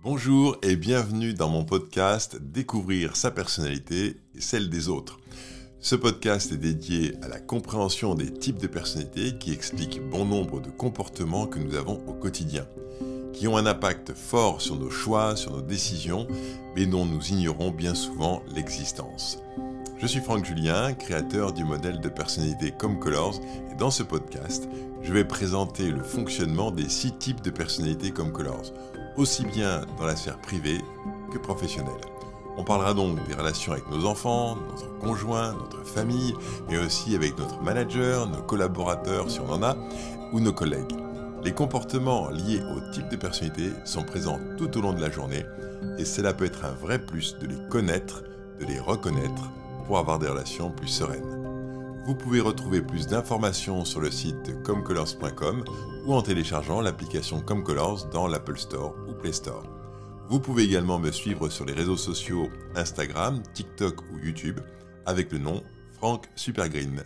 Bonjour et bienvenue dans mon podcast Découvrir sa personnalité et celle des autres. Ce podcast est dédié à la compréhension des types de personnalités qui expliquent bon nombre de comportements que nous avons au quotidien, qui ont un impact fort sur nos choix, sur nos décisions, mais dont nous ignorons bien souvent l'existence. Je suis Franck Julien, créateur du modèle de personnalité Comme Colors, et dans ce podcast, je vais présenter le fonctionnement des 6 types de personnalités Comme Colors, aussi bien dans la sphère privée que professionnelle. On parlera donc des relations avec nos enfants, notre conjoint, notre famille, mais aussi avec notre manager, nos collaborateurs si on en a, ou nos collègues. Les comportements liés au type de personnalité sont présents tout au long de la journée, et cela peut être un vrai plus de les connaître, de les reconnaître, pour avoir des relations plus sereines. Vous pouvez retrouver plus d'informations sur le site comecolors.com ou en téléchargeant l'application ComeColors dans l'Apple Store ou Play Store. Vous pouvez également me suivre sur les réseaux sociaux Instagram, TikTok ou YouTube avec le nom Franck Supergreen.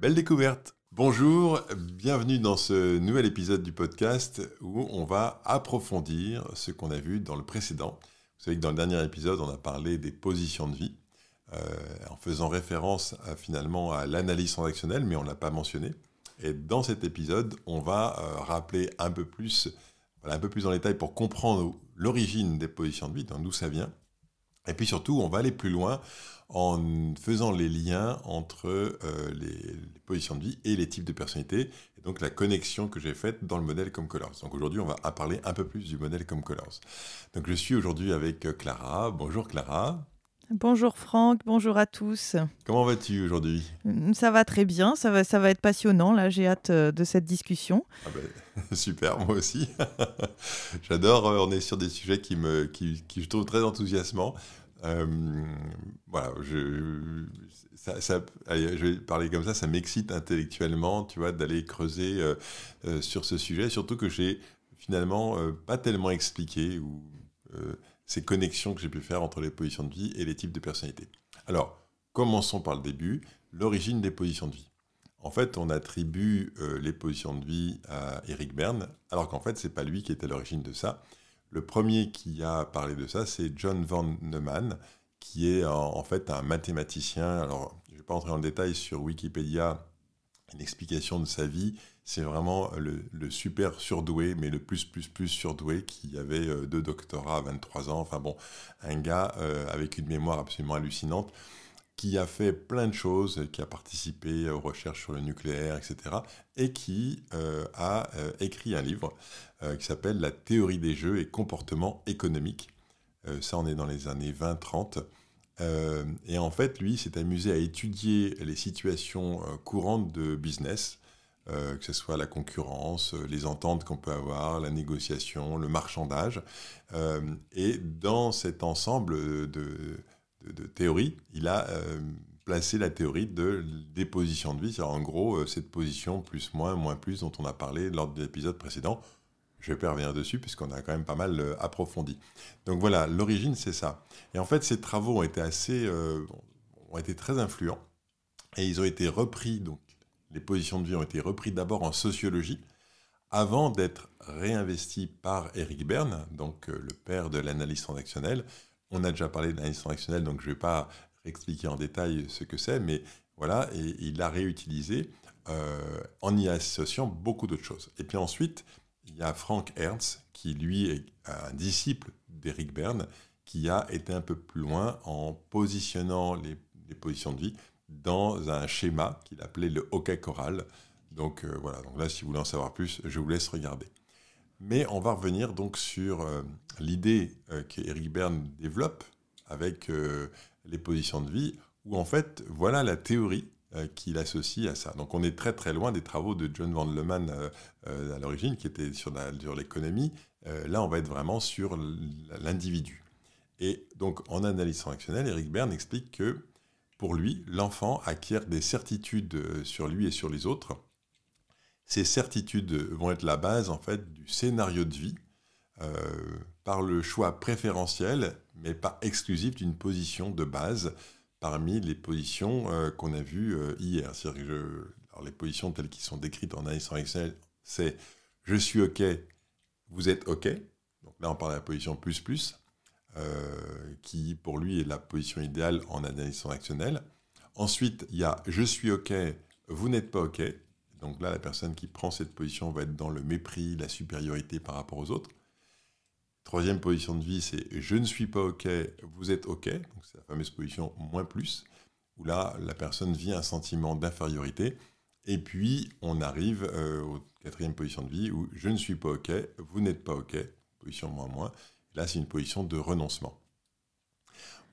Belle découverte! Bonjour, bienvenue dans ce nouvel épisode du podcast où on va approfondir ce qu'on a vu dans le précédent. Vous savez que dans le dernier épisode, on a parlé des positions de vie. En faisant référence finalement à l'analyse transactionnelle, mais on ne l'a pas mentionné. Et dans cet épisode, on va rappeler un peu plus en détail pour comprendre l'origine des positions de vie, d'où ça vient. Et puis surtout, on va aller plus loin en faisant les liens entre les positions de vie et les types de personnalités, et donc la connexion que j'ai faite dans le modèle Comme Colors. Donc aujourd'hui, on va parler un peu plus du modèle Comme Colors. Donc je suis aujourd'hui avec Clara. Bonjour Clara. Bonjour Franck, bonjour à tous. Comment vas-tu aujourd'hui ? Ça va très bien, ça va être passionnant. Là, j'ai hâte de cette discussion. Ah ben, super, moi aussi. J'adore, on est sur des sujets qui je trouve très enthousiasmants. Voilà, allez, je vais parler comme ça m'excite intellectuellement, tu vois, d'aller creuser sur ce sujet, surtout que j'ai finalement pas tellement expliqué ces connexions que j'ai pu faire entre les positions de vie et les types de personnalités. Alors, commençons par le début, l'origine des positions de vie. En fait, on attribue les positions de vie à Eric Berne, alors qu'en fait, ce n'est pas lui qui est à l'origine de ça. Le premier qui a parlé de ça, c'est John von Neumann, qui est en fait un mathématicien. Alors, je ne vais pas entrer dans le détail sur Wikipédia, une explication de sa vie. C'est vraiment le super surdoué, mais le plus surdoué, qui avait 2 doctorats à 23 ans. Enfin bon, un gars avec une mémoire absolument hallucinante, qui a fait plein de choses, qui a participé aux recherches sur le nucléaire, etc. et qui a écrit un livre qui s'appelle « La théorie des jeux et comportements économiques ». Ça, on est dans les années 20-30. Et en fait, lui, s'est amusé à étudier les situations courantes de business, que ce soit la concurrence, les ententes qu'on peut avoir, la négociation, le marchandage. Et dans cet ensemble de théories, il a placé la théorie des positions de vie. C'est en gros cette position plus, moins, plus dont on a parlé lors de l'épisode précédent. Je ne vais pas revenir dessus puisqu'on a quand même pas mal approfondi. Donc voilà, l'origine c'est ça. Et en fait, ces travaux ont été très influents et ils ont été repris, donc les positions de vie ont été repris d'abord en sociologie avant d'être réinvestis par Eric Berne, donc le père de l'analyse transactionnelle. On a déjà parlé de l'analyse transactionnelle, donc je ne vais pas expliquer en détail ce que c'est, mais voilà, et il l'a réutilisé en y associant beaucoup d'autres choses. Et puis ensuite, il y a Frank Ernst, qui lui est un disciple d'Eric Berne, qui a été un peu plus loin en positionnant les positions de vie dans un schéma qu'il appelait le hockey choral. Donc voilà, donc là, si vous voulez en savoir plus, je vous laisse regarder. Mais on va revenir donc sur l'idée qu'Eric Berne développe avec les positions de vie, où en fait, voilà la théorie qu'il associe à ça. Donc on est très très loin des travaux de John von Neumann à l'origine, qui était sur l'économie. Là, on va être vraiment sur l'individu. Et donc en analyse transactionnelle, Eric Berne explique que pour lui, l'enfant acquiert des certitudes sur lui et sur les autres. Ces certitudes vont être la base en fait du scénario de vie par le choix préférentiel, mais pas exclusif d'une position de base parmi les positions qu'on a vues hier. C'est-à-dire que alors les positions telles qu'elles sont décrites en analyse transactionnelle, c'est « je suis OK, vous êtes OK ». Donc là, on parle de la position plus, qui pour lui est la position idéale en analyse transactionnelle. Ensuite, il y a « je suis OK, vous n'êtes pas OK ». Donc là, la personne qui prend cette position va être dans le mépris, la supériorité par rapport aux autres. Troisième position de vie, c'est « je ne suis pas OK, vous êtes OK ». Donc c'est la fameuse position moins plus, où là, la personne vit un sentiment d'infériorité. Et puis, on arrive aux quatrième position de vie, où « je ne suis pas OK, vous n'êtes pas OK », position moins. Là, c'est une position de renoncement.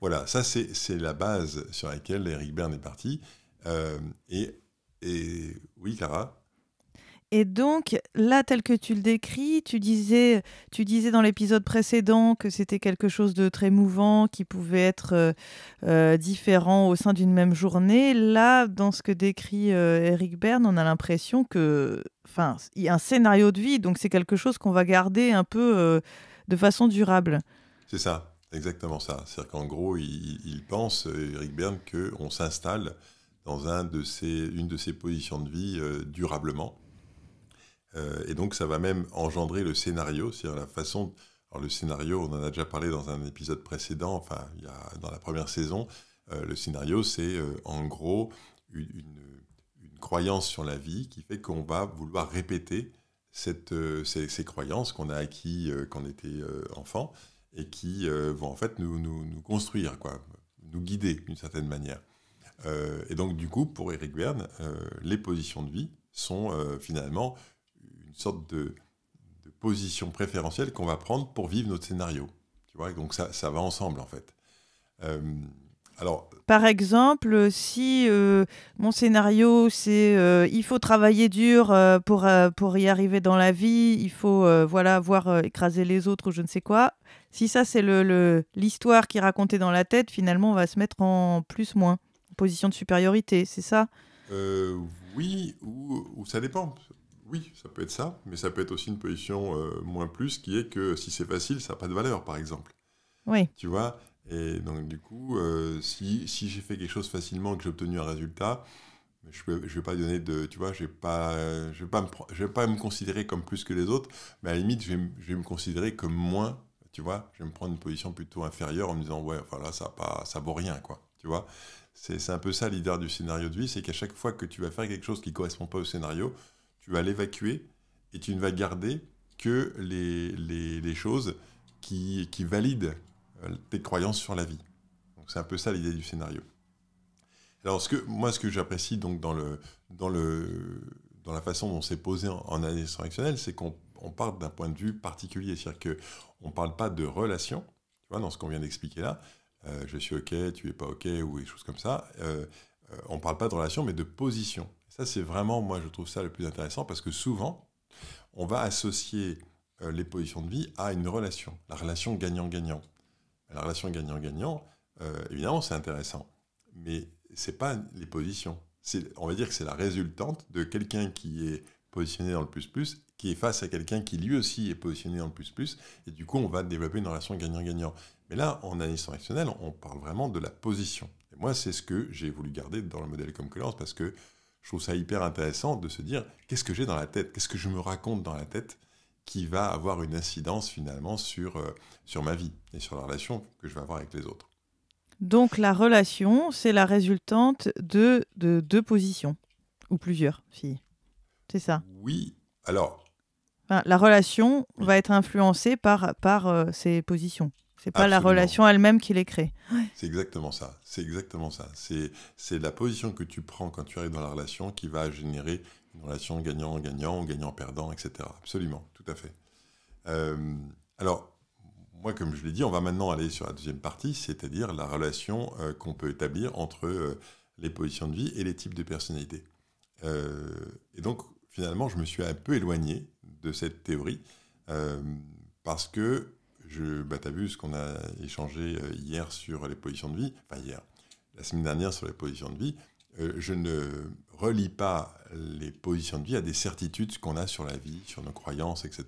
Voilà, ça, c'est la base sur laquelle Eric Berne est parti. Et oui, Clara. Et donc, là, tel que tu le décris, tu disais dans l'épisode précédent que c'était quelque chose de très mouvant, qui pouvait être différent au sein d'une même journée. Là, dans ce que décrit Eric Berne, on a l'impression il y a un scénario de vie, donc c'est quelque chose qu'on va garder un peu de façon durable. C'est ça, exactement ça. C'est-à-dire qu'en gros, il pense, Eric Berne, qu'on s'installe dans une de ces positions de vie durablement. Et donc, ça va même engendrer le scénario, c'est-à-dire la façon... Alors, le scénario, on en a déjà parlé dans un épisode précédent, dans la première saison. Le scénario, c'est en gros une croyance sur la vie qui fait qu'on va vouloir répéter ces croyances qu'on a acquis quand on était enfant et qui vont en fait nous construire, nous guider d'une certaine manière. Et donc, du coup, pour Eric Berne, les positions de vie sont finalement une sorte de position préférentielle qu'on va prendre pour vivre notre scénario. Tu vois, donc ça va ensemble, en fait. Par exemple, si mon scénario, c'est il faut travailler dur pour y arriver dans la vie, il faut avoir écrasé les autres ou je ne sais quoi. Si ça, c'est l'histoire qui est racontée dans la tête, finalement, on va se mettre en plus-moins, en position de supériorité, c'est ça ? Oui, ou ça dépend. Oui, ça peut être ça, mais ça peut être aussi une position moins plus, qui est que si c'est facile, ça n'a pas de valeur, par exemple. Oui. Tu vois ? Et donc, du coup, si j'ai fait quelque chose facilement, que j'ai obtenu un résultat, je vais pas donner de... Tu vois, je vais pas me considérer comme plus que les autres, mais à la limite, je vais me considérer comme moins, tu vois. Je vais me prendre une position plutôt inférieure en me disant, ouais, enfin là, ça vaut rien, quoi. Tu vois, c'est un peu ça l'idée du scénario de vie, c'est qu'à chaque fois que tu vas faire quelque chose qui ne correspond pas au scénario, tu vas l'évacuer et tu ne vas garder que les choses qui valident tes croyances sur la vie. Donc c'est un peu ça l'idée du scénario. Alors ce que j'apprécie donc dans la façon dont c'est posé en analyse transactionnelle, c'est qu'on part d'un point de vue particulier, c'est-à-dire qu'on ne parle pas de relation, tu vois, dans ce qu'on vient d'expliquer là, je suis OK, tu n'es pas OK, ou des choses comme ça, on ne parle pas de relation, mais de position. Ça, c'est vraiment, moi, je trouve ça le plus intéressant, parce que souvent, on va associer les positions de vie à une relation, la relation gagnant-gagnant. La relation gagnant-gagnant, évidemment, c'est intéressant, mais ce n'est pas les positions. On va dire que c'est la résultante de quelqu'un qui est positionné dans le plus-plus, qui est face à quelqu'un qui lui aussi est positionné dans le plus-plus, et du coup, on va développer une relation gagnant-gagnant. Mais là, en analyse transactionnelle, on parle vraiment de la position. Et moi, c'est ce que j'ai voulu garder dans le modèle Comcolors, parce que je trouve ça hyper intéressant de se dire, qu'est-ce que j'ai dans la tête ? Qu'est-ce que je me raconte dans la tête qui va avoir une incidence finalement sur ma vie et sur la relation que je vais avoir avec les autres. Donc la relation, c'est la résultante de deux positions, ou plusieurs, si. C'est ça. Oui, alors... Enfin, la relation va être influencée par ces positions. C'est pas Absolument. La relation elle-même qui les crée. Ouais. C'est exactement ça. C'est la position que tu prends quand tu arrives dans la relation qui va générer une relation gagnant-gagnant ou gagnant-perdant, etc. Absolument, tout à fait. Alors, moi, comme je l'ai dit, on va maintenant aller sur la deuxième partie, c'est-à-dire la relation qu'on peut établir entre les positions de vie et les types de personnalités. Et donc, finalement, je me suis un peu éloigné de cette théorie parce que tu as vu ce qu'on a échangé hier sur les positions de vie, la semaine dernière sur les positions de vie, je ne relie pas les positions de vie à des certitudes qu'on a sur la vie, sur nos croyances, etc.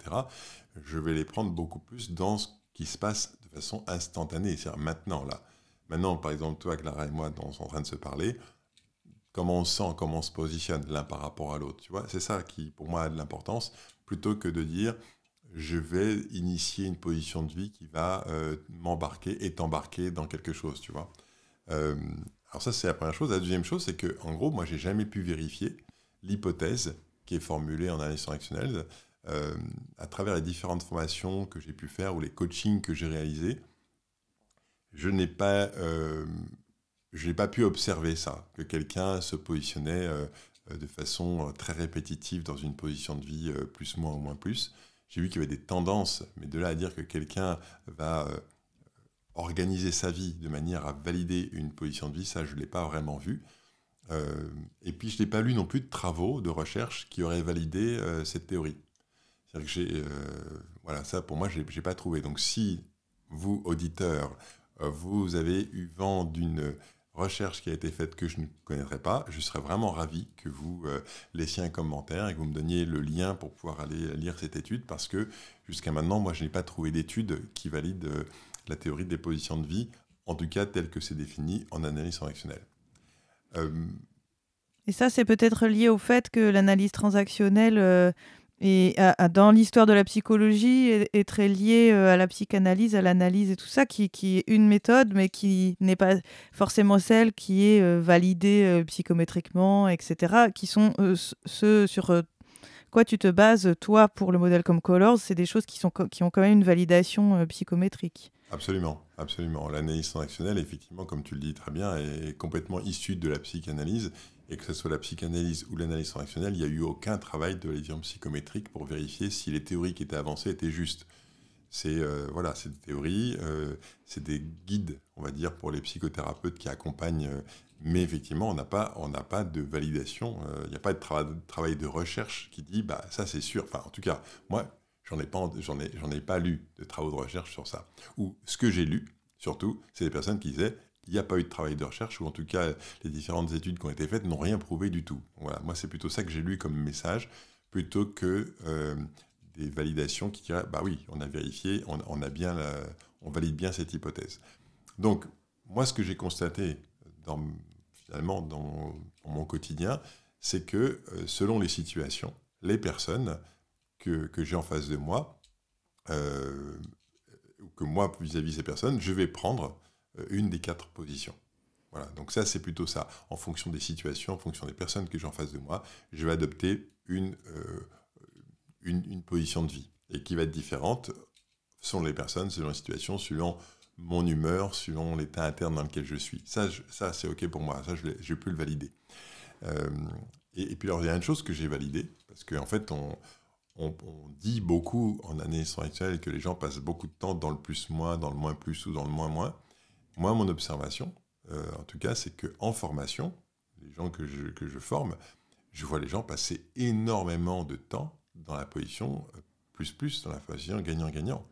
Je vais les prendre beaucoup plus dans ce qui se passe de façon instantanée, c'est-à-dire maintenant, là. Maintenant, par exemple, toi, Clara et moi, on est en train de se parler, comment on sent, comment on se positionne l'un par rapport à l'autre, tu vois, c'est ça qui, pour moi, a de l'importance, plutôt que de dire je vais initier une position de vie qui va m'embarquer et t'embarquer dans quelque chose, tu vois. Alors ça, c'est la première chose. La deuxième chose, c'est que, en gros, moi, j'ai jamais pu vérifier l'hypothèse qui est formulée en analyse transactionnelle à travers les différentes formations que j'ai pu faire ou les coachings que j'ai réalisés. Je n'ai pas pu observer ça, que quelqu'un se positionnait de façon très répétitive dans une position de vie plus, moins ou moins plus. J'ai vu qu'il y avait des tendances, mais de là à dire que quelqu'un va organiser sa vie de manière à valider une position de vie, ça, je ne l'ai pas vraiment vu. Et puis, je n'ai pas lu non plus de travaux, de recherche qui auraient validé cette théorie. C'est-à-dire que voilà, ça, pour moi, je n'ai pas trouvé. Donc, si vous, auditeurs, vous avez eu vent d'une recherche qui a été faite que je ne connaîtrais pas, je serais vraiment ravi que vous laissiez un commentaire et que vous me donniez le lien pour pouvoir aller lire cette étude, parce que jusqu'à maintenant, moi, je n'ai pas trouvé d'étude qui valide la théorie des positions de vie, en tout cas telle que c'est défini en analyse transactionnelle. Et ça, c'est peut-être lié au fait que l'analyse transactionnelle dans l'histoire de la psychologie est très liée à la psychanalyse, à l'analyse et tout ça, qui est une méthode, mais qui n'est pas forcément celle qui est validée psychométriquement, etc., qui sont ceux sur quoi tu te bases, toi, pour le modèle comme Colors. C'est des choses qui ont quand même une validation psychométrique. Absolument, absolument. L'analyse transactionnelle, effectivement, comme tu le dis très bien, est complètement issue de la psychanalyse. Et que ce soit la psychanalyse ou l'analyse transactionnelle, il n'y a eu aucun travail de l'étude psychométrique pour vérifier si les théories qui étaient avancées étaient justes. C'est des théories, c'est des guides, on va dire, pour les psychothérapeutes qui accompagnent. Mais effectivement, on n'a pas de validation. Il n'y a pas de travail de recherche qui dit, bah ça c'est sûr. Enfin, en tout cas, moi, j'en ai pas lu de travaux de recherche sur ça. Ou ce que j'ai lu, surtout, c'est des personnes qui disaient il n'y a pas eu de travail de recherche, ou en tout cas, les différentes études qui ont été faites n'ont rien prouvé du tout. Voilà, moi, c'est plutôt ça que j'ai lu comme message, plutôt que des validations qui diraient bah oui, on a vérifié, on valide bien cette hypothèse. Donc, moi, ce que j'ai constaté finalement dans mon quotidien, c'est que selon les situations, les personnes que j'ai en face de moi, ou que moi, vis-à-vis de ces personnes, je vais prendre une des 4 positions. Voilà, donc ça, c'est plutôt ça. En fonction des situations, en fonction des personnes que j'ai en face de moi, je vais adopter une position de vie, et qui va être différente selon les personnes, selon les situations, selon mon humeur, selon l'état interne dans lequel je suis. Ça, c'est OK pour moi. Ça, je peux le valider. Et puis, alors, il y a une chose que j'ai validée, parce qu'en fait, on dit beaucoup en analyse transactionnelle que les gens passent beaucoup de temps dans le plus-moins, dans le moins-plus ou dans le moins-moins. Moi, mon observation, en tout cas, c'est qu'en formation, les gens que je forme, je vois les gens passer énormément de temps dans la position plus, dans la position gagnant-gagnant.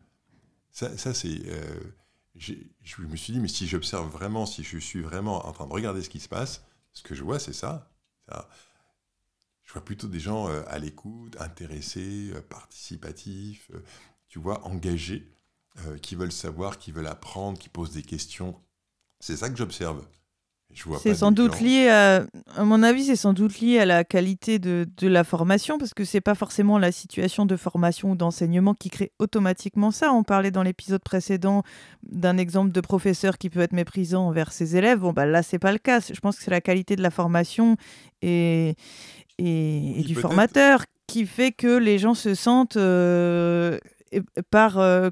Ça c'est... je me suis dit, mais si j'observe vraiment, si je suis vraiment en train de regarder ce qui se passe, ce que je vois, c'est ça. Je vois plutôt des gens à l'écoute, intéressés, participatifs, tu vois, engagés, qui veulent savoir, qui veulent apprendre, qui posent des questions. C'est ça que j'observe. C'est sans doute lié à mon avis, c'est sans doute lié à la qualité de la formation, parce que c'est pas forcément la situation de formation ou d'enseignement qui crée automatiquement ça. On parlait dans l'épisode précédent d'un exemple de professeur qui peut être méprisant envers ses élèves. Bon, bah là, c'est pas le cas. Je pense que c'est la qualité de la formation et du formateur qui fait que les gens se sentent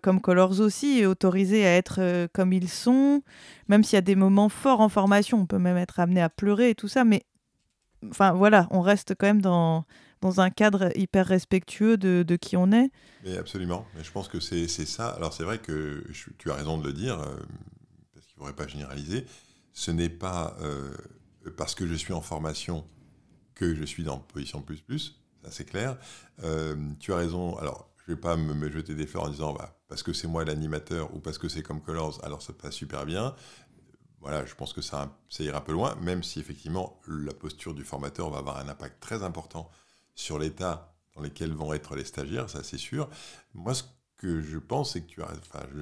comme Colors aussi, autorisés à être comme ils sont, même s'il y a des moments forts en formation, on peut même être amené à pleurer et tout ça, mais enfin voilà, on reste quand même dans un cadre hyper respectueux de qui on est. Mais absolument, mais je pense que c'est ça. Alors c'est vrai que tu as raison de le dire, parce qu'il ne faudrait pas généraliser, ce n'est pas parce que je suis en formation que je suis dans position plus, ça c'est clair. Tu as raison, alors je ne vais pas me jeter des fleurs en disant parce que c'est moi l'animateur ou parce que c'est comme Colors, alors ça passe super bien. Voilà, je pense que ça ira un peu loin, même si effectivement la posture du formateur va avoir un impact très important sur l'état dans lequel vont être les stagiaires, ça c'est sûr. Moi, ce que je pense, c'est que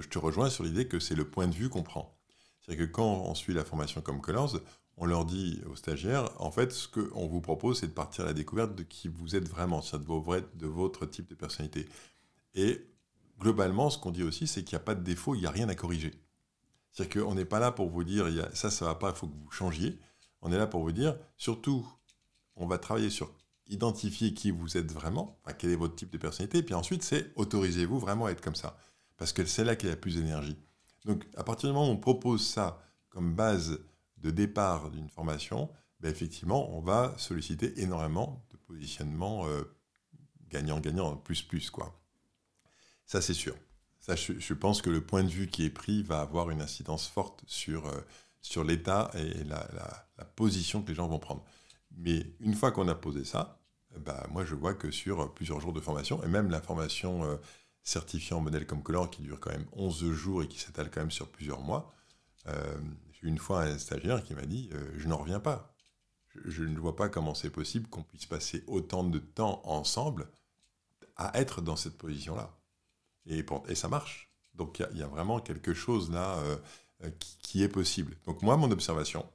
je te rejoins sur l'idée que c'est le point de vue qu'on prend. C'est-à-dire que quand on suit la formation comme Colors, on leur dit aux stagiaires, en fait, ce qu'on vous propose, c'est de partir à la découverte de qui vous êtes vraiment, c'est-à-dire de votre type de personnalité. Et globalement, ce qu'on dit aussi, c'est qu'il n'y a pas de défaut, il n'y a rien à corriger. C'est-à-dire qu'on n'est pas là pour vous dire, ça ne va pas, il faut que vous changiez. On est là pour vous dire, surtout, on va travailler sur identifier qui vous êtes vraiment, enfin, quel est votre type de personnalité, et puis ensuite, c'est autorisez-vous vraiment à être comme ça. Parce que c'est là qu'il y a plus d'énergie. Donc, à partir du moment où on propose ça comme base de départ d'une formation, ben effectivement, on va solliciter énormément de positionnements gagnant-gagnant, plus, quoi. Ça, c'est sûr. Ça, je pense que le point de vue qui est pris va avoir une incidence forte sur l'état et la position que les gens vont prendre. Mais une fois qu'on a posé ça, bah, moi, je vois que sur plusieurs jours de formation, et même la formation certifiant en modèle comme Color, qui dure quand même 11 jours et qui s'étale quand même sur plusieurs mois, j'ai eu une fois un stagiaire qui m'a dit je n'en reviens pas. Je ne vois pas comment c'est possible qu'on puisse passer autant de temps ensemble à être dans cette position-là. Et ça marche. Donc il y a vraiment quelque chose là qui est possible. Donc moi, mon observation,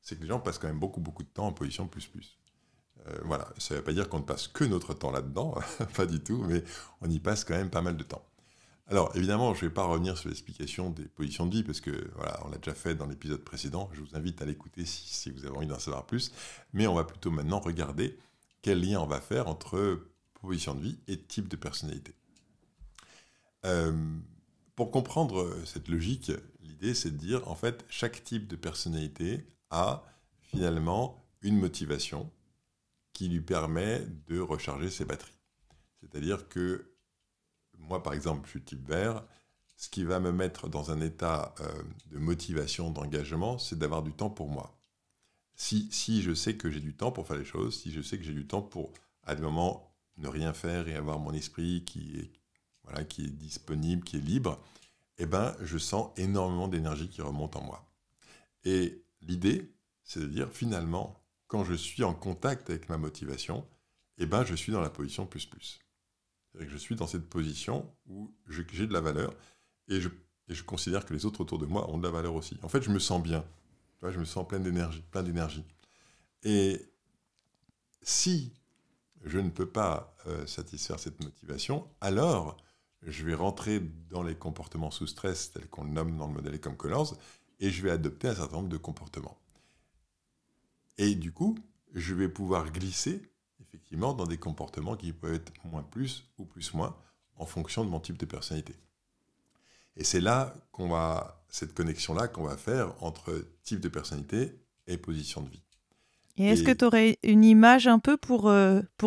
c'est que les gens passent quand même beaucoup de temps en position plus. Voilà, ça ne veut pas dire qu'on ne passe que notre temps là-dedans, pas du tout, mais on y passe quand même pas mal de temps. Alors évidemment, je ne vais pas revenir sur l'explication des positions de vie, parce que voilà, on l'a déjà fait dans l'épisode précédent, je vous invite à l'écouter si vous avez envie d'en savoir plus, mais on va plutôt maintenant regarder quel lien on va faire entre position de vie et type de personnalité. Pour comprendre cette logique, l'idée c'est de dire, en fait, chaque type de personnalité a finalement une motivation qui lui permet de recharger ses batteries. C'est-à-dire que moi, par exemple, je suis type vert, ce qui va me mettre dans un état de motivation, d'engagement, c'est d'avoir du temps pour moi. Si je sais que j'ai du temps pour faire les choses, si je sais que j'ai du temps pour, à des moments, ne rien faire et avoir mon esprit qui est disponible, qui est libre, eh ben, je sens énormément d'énergie qui remonte en moi. Et l'idée, c'est de dire, finalement, quand je suis en contact avec ma motivation, eh ben, je suis dans la position plus. C'est-à-dire que je suis dans cette position où j'ai de la valeur et je considère que les autres autour de moi ont de la valeur aussi. En fait, je me sens bien. Tu vois, je me sens plein d'énergie. Et si je ne peux pas satisfaire cette motivation, alors je vais rentrer dans les comportements sous stress, tels qu'on le nomme dans le modèle Ecom Colors, et je vais adopter un certain nombre de comportements. Et du coup, je vais pouvoir glisser effectivement dans des comportements qui peuvent être moins plus ou plus moins en fonction de mon type de personnalité. Et c'est là cette connexion-là qu'on va faire entre type de personnalité et position de vie. Et est-ce que tu aurais une image un peu pour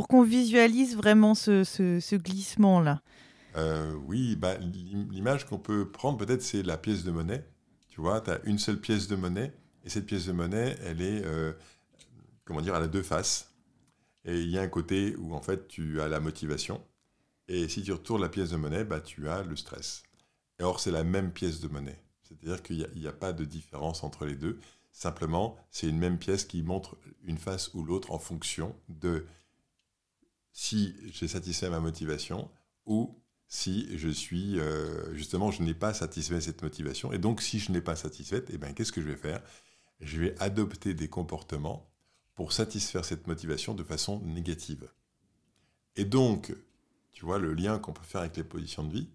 qu'on visualise vraiment ce glissement-là ? Oui, l'image qu'on peut prendre peut-être, c'est la pièce de monnaie. Tu vois, tu as une seule pièce de monnaie, et cette pièce de monnaie, elle est, elle a deux faces. Et il y a un côté où, en fait, tu as la motivation. Et si tu retournes la pièce de monnaie, tu as le stress. Et or, c'est la même pièce de monnaie. C'est-à-dire qu'il n'y a pas de différence entre les deux. Simplement, c'est une même pièce qui montre une face ou l'autre en fonction de si j'ai satisfait ma motivation ou si je suis, justement, je n'ai pas satisfait cette motivation. Et donc, si je n'ai pas satisfait, qu'est-ce que je vais faire ? Je vais adopter des comportements pour satisfaire cette motivation de façon négative. Et donc, tu vois le lien qu'on peut faire avec les positions de vie,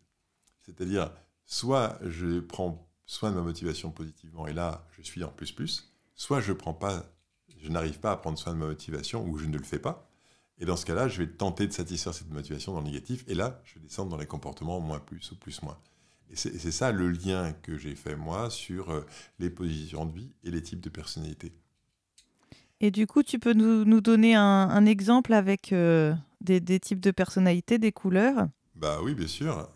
c'est-à-dire, soit je prends soin de ma motivation positivement, et là, je suis en plus, soit je n'arrive pas à prendre soin de ma motivation, ou je ne le fais pas, et dans ce cas-là, je vais tenter de satisfaire cette motivation dans le négatif, et là, je vais descendre dans les comportements moins plus ou plus moins. Et c'est ça le lien que j'ai fait, moi, sur les positions de vie et les types de personnalités. Et du coup, tu peux nous donner un exemple avec des types de personnalités, des couleurs ? Oui, bien sûr.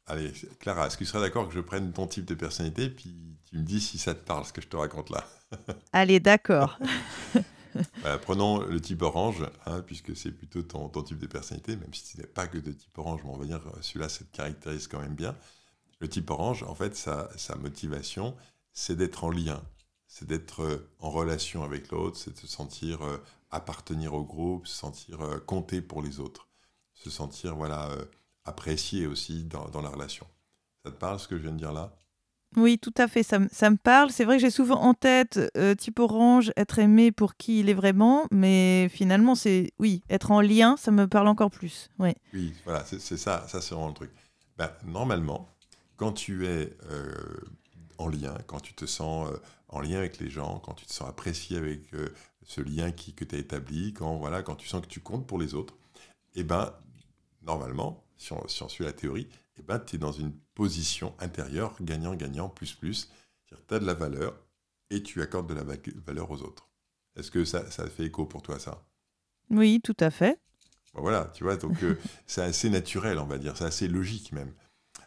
Allez, Clara, est-ce que tu serais d'accord que je prenne ton type de personnalité, puis tu me dis si ça te parle, ce que je te raconte là ? Allez, d'accord. Prenons le type orange, puisque c'est plutôt ton type de personnalité, même si ce n'est pas que de type orange, mais on va dire celui-là, ça te caractérise quand même bien. Le type orange, en fait, sa motivation, c'est d'être en lien, c'est d'être en relation avec l'autre, c'est de se sentir appartenir au groupe, se sentir compter pour les autres, se sentir apprécié aussi dans la relation. Ça te parle ce que je viens de dire là ? Oui, tout à fait, ça me parle. C'est vrai que j'ai souvent en tête, type orange, être aimé pour qui il est vraiment, mais finalement, c'est oui, être en lien, ça me parle encore plus. Oui. Oui, voilà, c'est ça, ça c'est vraiment le truc. Ben, normalement, quand tu es en lien, quand tu te sens en lien avec les gens, quand tu te sens apprécié avec ce lien que tu as établi, quand tu sens que tu comptes pour les autres, eh ben, normalement, si on suit la théorie, eh ben, tu es dans une position intérieure, gagnant-gagnant, plus. C'est-à-dire, tu as de la valeur et tu accordes de la valeur aux autres. Est-ce que ça fait écho pour toi, ça? Oui, tout à fait. Ben voilà, tu vois, donc c'est assez naturel, on va dire, c'est assez logique même.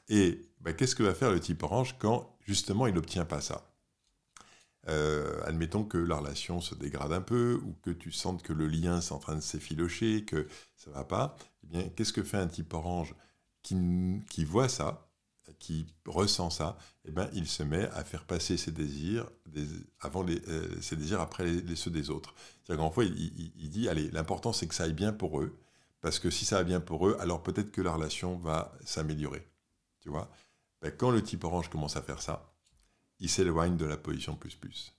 Et ben, qu'est-ce que va faire le type orange quand, justement, il n'obtient pas ça? Admettons que la relation se dégrade un peu, ou que tu sentes que le lien est en train de s'effilocher, que ça va pas, eh bien, qu'est-ce que fait un type orange qui voit ça, qui ressent ça? Eh bien, il se met à faire passer ses désirs, ses désirs après ceux des autres. C'est-à-dire qu'en fait, il dit, allez, l'important c'est que ça aille bien pour eux, parce que si ça va bien pour eux, alors peut-être que la relation va s'améliorer. Tu vois? Ben, quand le type orange commence à faire ça, il s'éloigne de la position plus.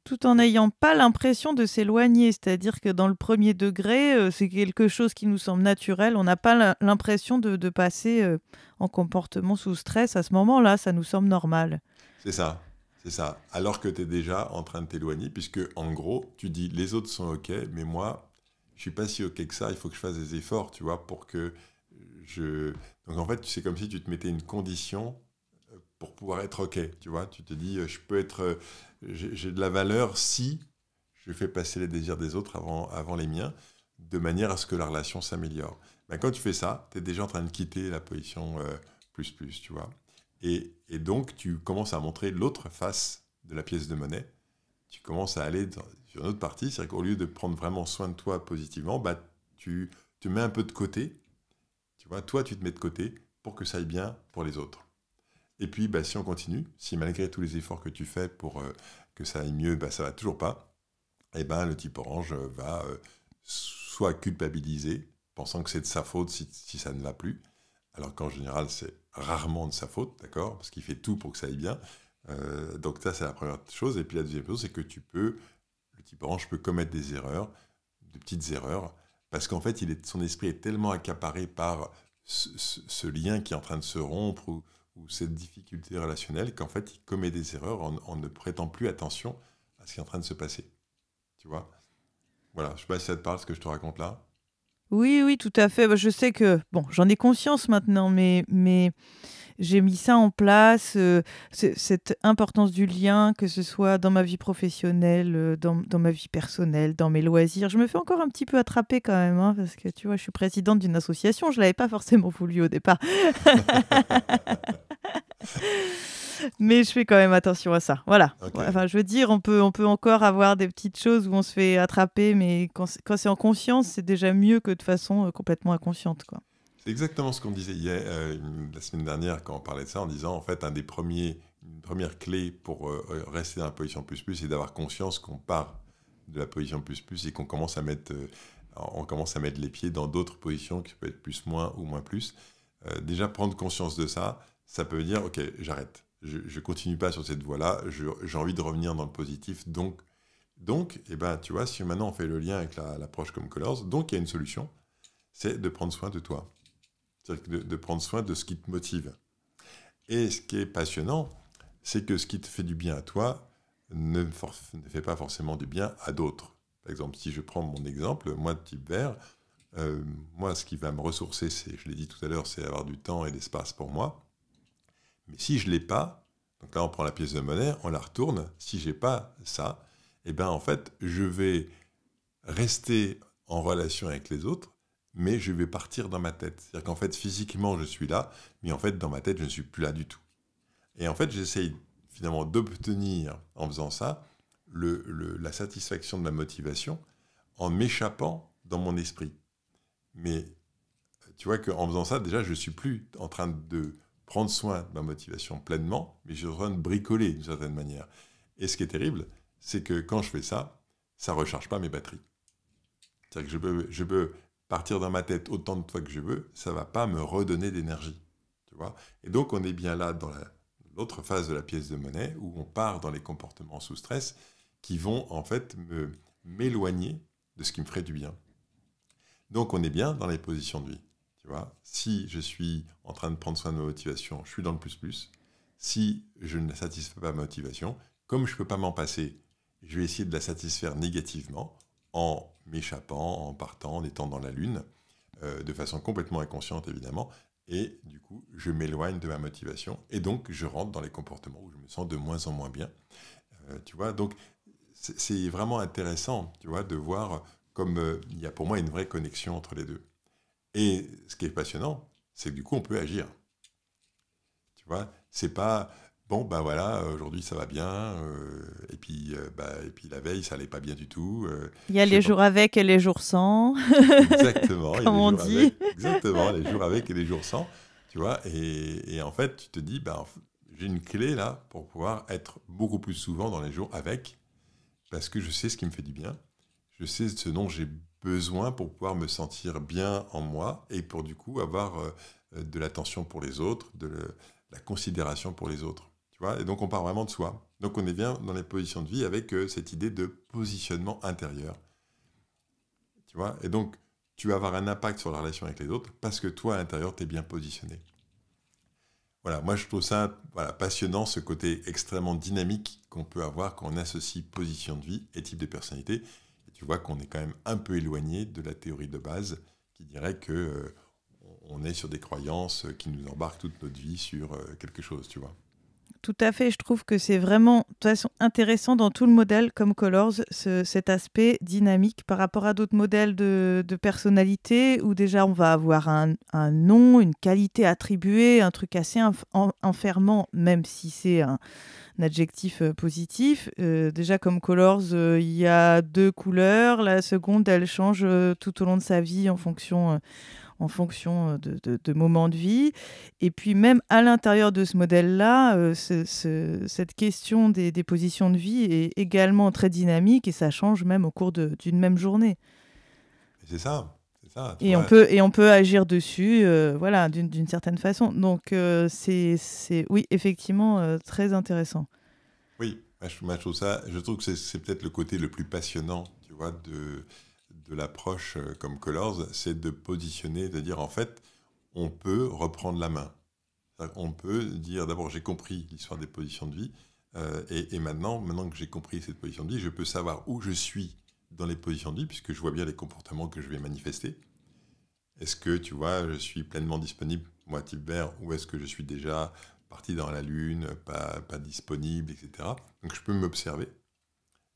Tout en n'ayant pas l'impression de s'éloigner, c'est-à-dire que dans le premier degré, c'est quelque chose qui nous semble naturel. On n'a pas l'impression de passer en comportement sous stress à ce moment-là, ça nous semble normal. C'est ça, c'est ça. Alors que tu es déjà en train de t'éloigner, puisque en gros, tu dis les autres sont OK, mais moi, je suis pas si OK que ça, il faut que je fasse des efforts, tu vois, pour que je... Donc en fait, c'est comme si tu te mettais une condition pour pouvoir être OK, tu vois. Tu te dis, je peux être... j'ai de la valeur si je fais passer les désirs des autres avant les miens, de manière à ce que la relation s'améliore. Ben, quand tu fais ça, tu es déjà en train de quitter la position tu vois. Et donc, tu commences à montrer l'autre face de la pièce de monnaie. Tu commences à aller sur une autre partie. C'est-à-dire qu'au lieu de prendre vraiment soin de toi positivement, bah, tu te mets un peu de côté. Tu vois, toi, tu te mets de côté pour que ça aille bien pour les autres. Et puis, bah, si on continue, si malgré tous les efforts que tu fais pour que ça aille mieux, bah, ça va toujours pas, eh ben, le type orange va soit culpabiliser, pensant que c'est de sa faute si ça ne va plus, alors qu'en général, c'est rarement de sa faute, d'accord? Parce qu'il fait tout pour que ça aille bien. Donc ça, c'est la première chose. Et puis la deuxième chose, c'est que le type orange peut commettre des erreurs, de petites erreurs, parce qu'en fait, son esprit est tellement accaparé par ce lien qui est en train de se rompre ou cette difficulté relationnelle qu'en fait, il commet des erreurs en ne prêtant plus attention à ce qui est en train de se passer. Tu vois? Voilà, je ne sais pas si ça te parle ce que je te raconte là. Oui, oui, tout à fait. Bah, je sais que, bon, j'en ai conscience maintenant, mais j'ai mis ça en place, cette importance du lien, que ce soit dans ma vie professionnelle, dans ma vie personnelle, dans mes loisirs. Je me fais encore un petit peu attraper quand même, hein, parce que tu vois, je suis présidente d'une association, je ne l'avais pas forcément voulu au départ. Mais je fais quand même attention à ça. Voilà. Ok. Ouais, enfin, je veux dire, on peut encore avoir des petites choses où on se fait attraper, mais quand c'est en conscience, c'est déjà mieux que de façon complètement inconsciente, quoi. C'est exactement ce qu'on disait hier, la semaine dernière, quand on parlait de ça, en disant, en fait, une première clé pour rester dans la position c'est d'avoir conscience qu'on part de la position et qu'on commence à mettre les pieds dans d'autres positions qui peuvent être plus, moins ou moins plus. Déjà, prendre conscience de ça, ça peut dire, OK, j'arrête. Je ne continue pas sur cette voie-là, j'ai envie de revenir dans le positif. Donc eh ben, tu vois, si maintenant on fait le lien avec l'approche comme Colors, donc il y a une solution, c'est de prendre soin de toi. C'est-à-dire de prendre soin de ce qui te motive. Et ce qui est passionnant, c'est que ce qui te fait du bien à toi ne fait pas forcément du bien à d'autres. Par exemple, si je prends mon exemple, moi de type vert, moi ce qui va me ressourcer, je l'ai dit tout à l'heure, c'est avoir du temps et l'espace pour moi. Mais si je ne l'ai pas, donc là on prend la pièce de monnaie, on la retourne, si je n'ai pas ça, eh bien en fait je vais rester en relation avec les autres, mais je vais partir dans ma tête. C'est-à-dire qu'en fait, physiquement, je suis là, mais en fait, dans ma tête, je ne suis plus là du tout. Et en fait, j'essaye finalement d'obtenir, en faisant ça, la satisfaction de ma motivation en m'échappant dans mon esprit. Mais tu vois qu'en faisant ça, déjà, je ne suis plus en train de prendre soin de ma motivation pleinement, mais je suis en train de bricoler d'une certaine manière. Et ce qui est terrible, c'est que quand je fais ça ne recharge pas mes batteries. C'est-à-dire que je peux partir dans ma tête autant de fois que je veux, ça ne va pas me redonner d'énergie. Tu vois? Et donc, on est bien là dans l'autre face de la pièce de monnaie, où on part dans les comportements sous stress qui vont en fait m'éloigner de ce qui me ferait du bien. Donc on est bien dans les positions de vie. Tu vois, si je suis en train de prendre soin de ma motivation, je suis dans le plus-plus. Si je ne satisfais pas ma motivation, comme je ne peux pas m'en passer, je vais essayer de la satisfaire négativement en m'échappant, en partant, en étant dans la lune, de façon complètement inconsciente évidemment. Et du coup, je m'éloigne de ma motivation. Et donc, je rentre dans les comportements où je me sens de moins en moins bien. Tu vois, donc c'est vraiment intéressant, tu vois, de voir comme il y a pour moi une vraie connexion entre les deux. Et ce qui est passionnant, c'est que du coup, on peut agir. Tu vois, c'est pas bon, ben voilà, aujourd'hui ça va bien, et puis la veille ça allait pas bien du tout. Il y a les jours avec et les jours sans. Exactement, il y a comme les on jours dit. avec, exactement, les jours avec et les jours sans. Tu vois, et en fait, tu te dis, j'ai une clé là pour pouvoir être beaucoup plus souvent dans les jours avec, parce que je sais ce qui me fait du bien, je sais ce dont j'ai besoin pour pouvoir me sentir bien en moi et pour du coup avoir de l'attention pour les autres, la considération pour les autres. Tu vois, et donc on part vraiment de soi. Donc on est bien dans les positions de vie avec cette idée de positionnement intérieur. Tu vois, et donc tu vas avoir un impact sur la relation avec les autres parce que toi à l'intérieur tu es bien positionné. Voilà, moi je trouve ça passionnant, ce côté extrêmement dynamique qu'on peut avoir quand on associe position de vie et type de personnalité. Et tu vois qu'on est quand même un peu éloigné de la théorie de base qui dirait que on est sur des croyances qui nous embarquent toute notre vie sur quelque chose, tu vois. Tout à fait, je trouve que c'est vraiment de toute façon intéressant dans tout le modèle comme Colors, cet aspect dynamique par rapport à d'autres modèles de personnalité où déjà on va avoir un nom, une qualité attribuée, un truc assez enfermant, même si c'est un adjectif positif. Déjà comme Colors, il y a 2 couleurs, la seconde elle change tout au long de sa vie en fonction de moments de vie. Et puis même à l'intérieur de ce modèle-là, cette question des positions de vie est également très dynamique et ça change même au cours d'une même journée. Et c'est ça, tu Et vois. on peut agir dessus voilà, d'une certaine façon. Donc oui, effectivement, très intéressant. Oui, moi, je trouve que c'est peut-être le côté le plus passionnant, tu vois, de l'approche comme Colors, c'est de positionner, de dire en fait, on peut reprendre la main. On peut dire d'abord j'ai compris l'histoire des positions de vie et maintenant que j'ai compris cette position de vie, je peux savoir où je suis dans les positions de vie puisque je vois bien les comportements que je vais manifester. Est-ce que tu vois, je suis pleinement disponible, moi type vert, ou est-ce que je suis déjà parti dans la lune, pas disponible, etc. Donc je peux m'observer.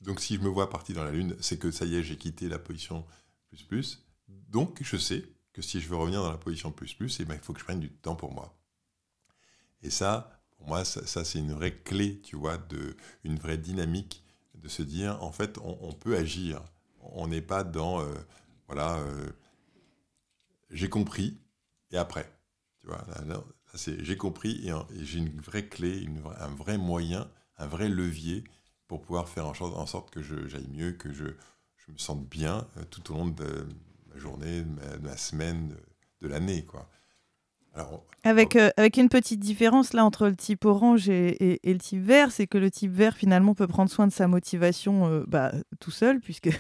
Donc si je me vois parti dans la lune, c'est que ça y est, j'ai quitté la position plus plus. Donc je sais que si je veux revenir dans la position plus plus, il faut que je prenne du temps pour moi. Et ça, pour moi, ça c'est une vraie clé, tu vois, une vraie dynamique de se dire, en fait, on peut agir. On n'est pas dans, j'ai compris, et après. Tu vois, là, c'est j'ai compris, et j'ai une vraie clé, un vrai moyen, un vrai levier pour pouvoir faire en sorte que j'aille mieux, que je me sente bien tout au long de ma journée, de ma semaine, de l'année, quoi. Alors, Avec une petite différence là entre le type orange et le type vert, c'est que le type vert finalement peut prendre soin de sa motivation tout seul, puisque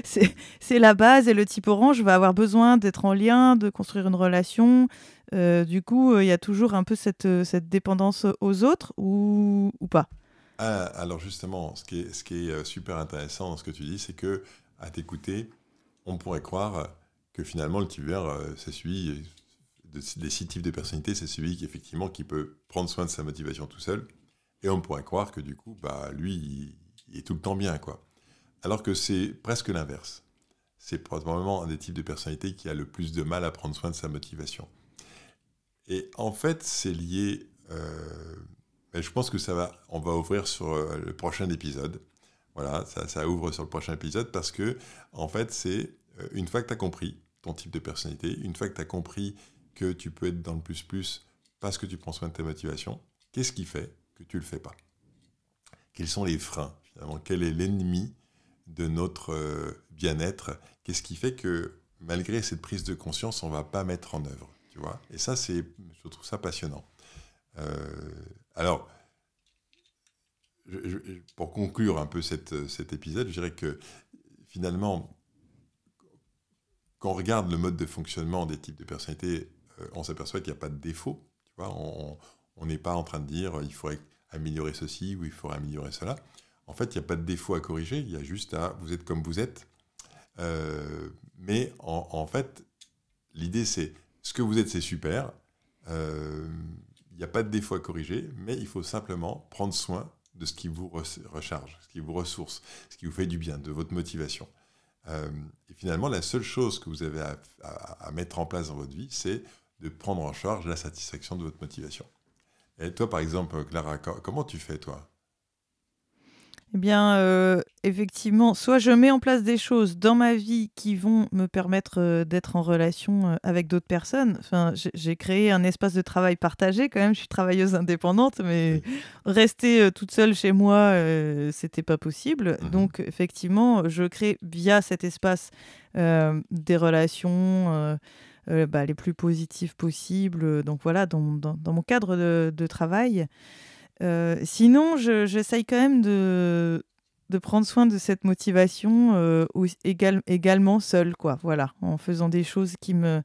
c'est la base, et le type orange va avoir besoin d'être en lien, de construire une relation. Du coup, il y a toujours un peu cette dépendance aux autres ou pas. alors justement, ce qui est super intéressant dans ce que tu dis, c'est que à t'écouter, on pourrait croire que finalement le type vert, c'est celui des 6 types de personnalités, c'est celui qui peut prendre soin de sa motivation tout seul. Et on pourrait croire que du coup, lui, il est tout le temps bien, quoi. Alors que c'est presque l'inverse. C'est probablement un des types de personnalités qui a le plus de mal à prendre soin de sa motivation. Et en fait, c'est lié. Je pense que on va ouvrir sur le prochain épisode. Voilà, ça ouvre sur le prochain épisode parce que, en fait, c'est une fois que tu as compris ton type de personnalité, une fois que tu as compris que tu peux être dans le plus parce que tu prends soin de ta motivation, qu'est-ce qui fait que tu ne le fais pas? Quels sont les freins, finalement? Quel est l'ennemi de notre bien-être? Qu'est-ce qui fait que, malgré cette prise de conscience, on ne va pas mettre en œuvre, tu vois? Et ça, je trouve ça passionnant. Alors, pour conclure un peu cet épisode, je dirais que finalement, quand on regarde le mode de fonctionnement des types de personnalités, on s'aperçoit qu'il n'y a pas de défaut. Tu vois, on n'est pas en train de dire il faudrait améliorer ceci ou il faudrait améliorer cela. En fait, il n'y a pas de défaut à corriger, il y a juste vous êtes comme vous êtes. Mais en fait, l'idée c'est, ce que vous êtes, c'est super. Il n'y a pas de défaut à corriger, mais il faut simplement prendre soin de ce qui vous recharge, ce qui vous ressource, ce qui vous fait du bien, de votre motivation. Et finalement, la seule chose que vous avez à mettre en place dans votre vie, c'est de prendre en charge la satisfaction de votre motivation. Et toi, par exemple, Clara, comment tu fais, toi ? Eh bien, effectivement, soit je mets en place des choses dans ma vie qui vont me permettre d'être en relation avec d'autres personnes. Enfin, j'ai créé un espace de travail partagé quand même. Je suis travailleuse indépendante, mais rester toute seule chez moi, c'était pas possible. Donc, effectivement, je crée via cet espace des relations les plus positives possibles. Donc voilà, dans mon cadre de travail. Sinon, j'essaye quand même de prendre soin de cette motivation également seule, quoi. Voilà, en faisant des choses qui me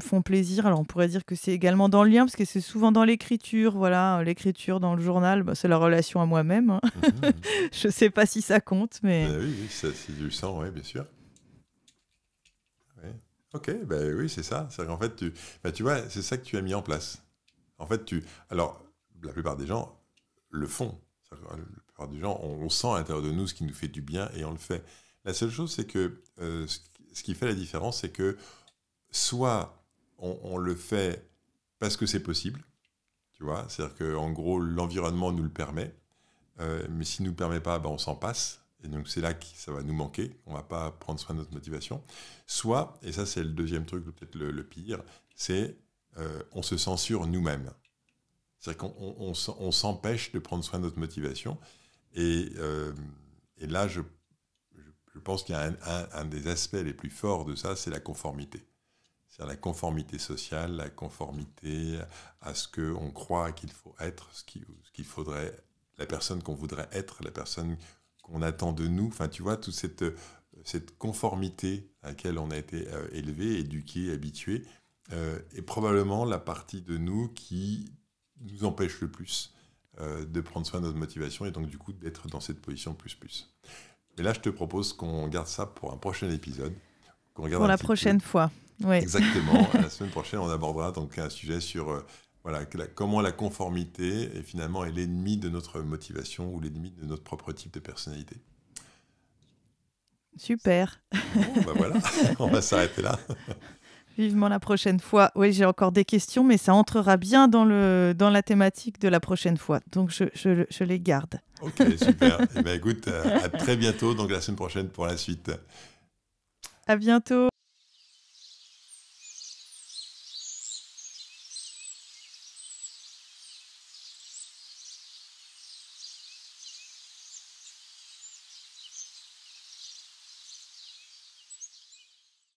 font plaisir. Alors, on pourrait dire que c'est également dans le lien, parce que c'est souvent dans l'écriture. Voilà, l'écriture dans le journal, c'est la relation à moi-même. Hein. Je ne sais pas si ça compte, mais... oui, c'est du sang, oui, bien sûr. Ouais. Ok, oui, c'est ça. C'est qu'en fait, tu vois, c'est ça que tu as mis en place. En fait, alors, la plupart des gens le font. La plupart des gens, on sent à l'intérieur de nous ce qui nous fait du bien et on le fait. La seule chose, c'est que ce qui fait la différence, c'est que soit on le fait parce que c'est possible, tu vois, c'est-à-dire qu'en gros, l'environnement nous le permet, mais s'il ne nous le permet pas, on s'en passe. Et donc, c'est là que ça va nous manquer. On ne va pas prendre soin de notre motivation. Soit, et ça, c'est le deuxième truc, peut-être le pire, c'est on se censure nous-mêmes. C'est-à-dire qu'on s'empêche de prendre soin de notre motivation. Et là, je pense qu'il y a un des aspects les plus forts de ça, c'est la conformité. C'est-à-dire la conformité sociale, la conformité à ce qu'on croit qu'il faut être, ce qu'il faudrait, la personne qu'on voudrait être, la personne qu'on attend de nous. Enfin, tu vois, toute cette conformité à laquelle on a été élevé, éduqué, habitué, est probablement la partie de nous qui nous empêche le plus de prendre soin de notre motivation et donc du coup d'être dans cette position plus. Mais là, je te propose qu'on garde ça pour un prochain épisode. Pour la prochaine fois. Oui. Exactement. La semaine prochaine, on abordera donc un sujet sur comment la conformité est finalement l'ennemi de notre motivation ou l'ennemi de notre propre type de personnalité. Super. Bon, voilà, on va s'arrêter là. Vivement la prochaine fois. Oui, j'ai encore des questions, mais ça entrera bien dans la thématique de la prochaine fois. Donc, je les garde. Ok, super. Eh bien, écoute, à très bientôt, donc la semaine prochaine pour la suite. À bientôt.